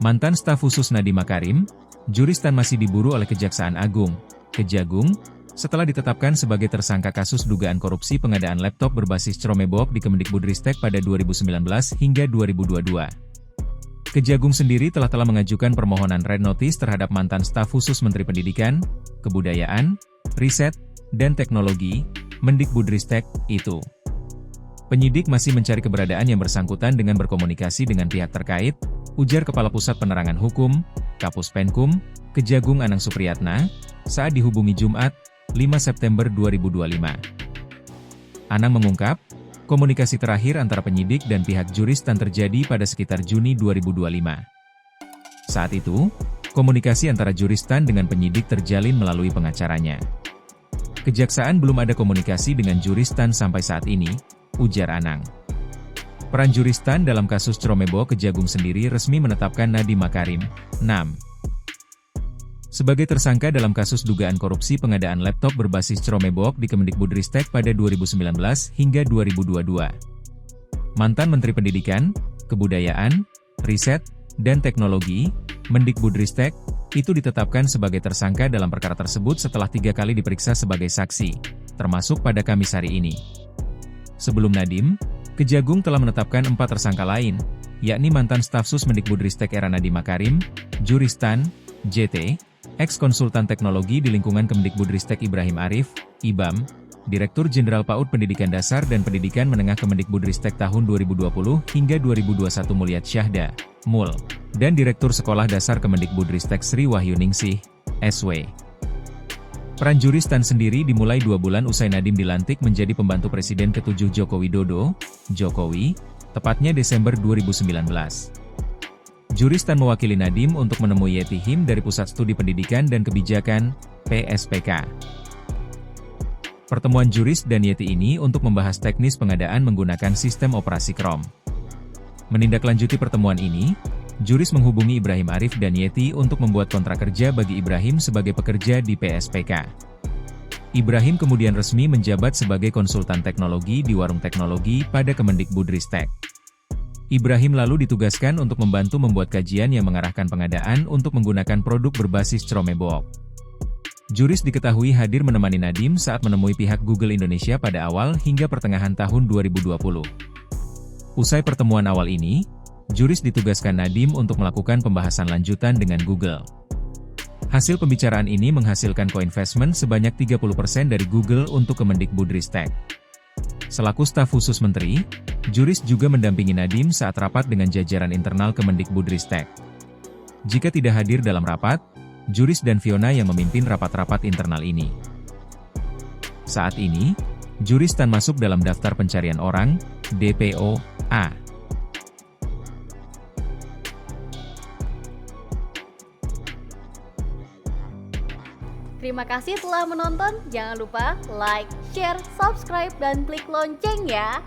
Mantan staf khusus Nadiem Makarim, Juristan masih diburu oleh Kejaksaan Agung, Kejagung, setelah ditetapkan sebagai tersangka kasus dugaan korupsi pengadaan laptop berbasis Chromebook di Kemendikbudristek pada 2019 hingga 2022. Kejagung sendiri telah mengajukan permohonan red notice terhadap mantan staf khusus Menteri Pendidikan, Kebudayaan, Riset, dan Teknologi, Mendikbudristek, itu. Penyidik masih mencari keberadaan yang bersangkutan dengan berkomunikasi dengan pihak terkait, ujar Kepala Pusat Penerangan Hukum, Kapus Penkum, Kejagung Anang Supriyatna, saat dihubungi Jumat, 5 September 2025. Anang mengungkap, komunikasi terakhir antara penyidik dan pihak Juristan terjadi pada sekitar Juni 2025. Saat itu, komunikasi antara Juristan dengan penyidik terjalin melalui pengacaranya. Kejaksaan belum ada komunikasi dengan Juristan sampai saat ini, ujar Anang. Peran Juristan dalam kasus Chromebook Kejagung sendiri resmi menetapkan Nadiem Makarim, 6. sebagai tersangka dalam kasus dugaan korupsi pengadaan laptop berbasis Chromebook di Kemendikbudristek pada 2019 hingga 2022. Mantan Menteri Pendidikan, Kebudayaan, Riset, dan Teknologi, Mendikbudristek, itu ditetapkan sebagai tersangka dalam perkara tersebut setelah 3 kali diperiksa sebagai saksi, termasuk pada Kamis hari ini. Sebelum Nadiem, Kejagung telah menetapkan 4 tersangka lain, yakni mantan staf sus Mendikbudristek era Nadiem Makarim, Juristan, JT, ex-konsultan teknologi di lingkungan Kemendikbudristek Ibrahim Arif, IBAM, Direktur Jenderal PAUD Pendidikan Dasar dan Pendidikan Menengah Kemendikbudristek tahun 2020 hingga 2021 Mulyad Syahda, MUL, dan Direktur Sekolah Dasar Kemendikbudristek Sri Wahyuningsih, SW. Peran Juristan sendiri dimulai 2 bulan usai Nadiem dilantik menjadi pembantu Presiden ke-7 Joko Widodo, Jokowi, tepatnya Desember 2019. Juristan mewakili Nadiem untuk menemui Yeti Him dari Pusat Studi Pendidikan dan Kebijakan, PSPK. Pertemuan Juris dan Yeti ini untuk membahas teknis pengadaan menggunakan sistem operasi Chrome. Menindaklanjuti pertemuan ini, Juris menghubungi Ibrahim Arif dan Yeti untuk membuat kontrak kerja bagi Ibrahim sebagai pekerja di PSPK. Ibrahim kemudian resmi menjabat sebagai konsultan teknologi di Warung Teknologi pada Kemendikbudristek. Ibrahim lalu ditugaskan untuk membantu membuat kajian yang mengarahkan pengadaan untuk menggunakan produk berbasis Chromebook. Juris diketahui hadir menemani Nadiem saat menemui pihak Google Indonesia pada awal hingga pertengahan tahun 2020. Usai pertemuan awal ini, Juris ditugaskan Nadiem untuk melakukan pembahasan lanjutan dengan Google. Hasil pembicaraan ini menghasilkan co-investment sebanyak 30% dari Google untuk Kemendikbudristek. Selaku staf khusus menteri, Juris juga mendampingi Nadiem saat rapat dengan jajaran internal Kemendikbudristek. Jika tidak hadir dalam rapat, Juris dan Fiona yang memimpin rapat-rapat internal ini. Saat ini, Juristan masuk dalam daftar pencarian orang, DPO-A. Terima kasih telah menonton, jangan lupa like, share, subscribe, dan klik lonceng ya!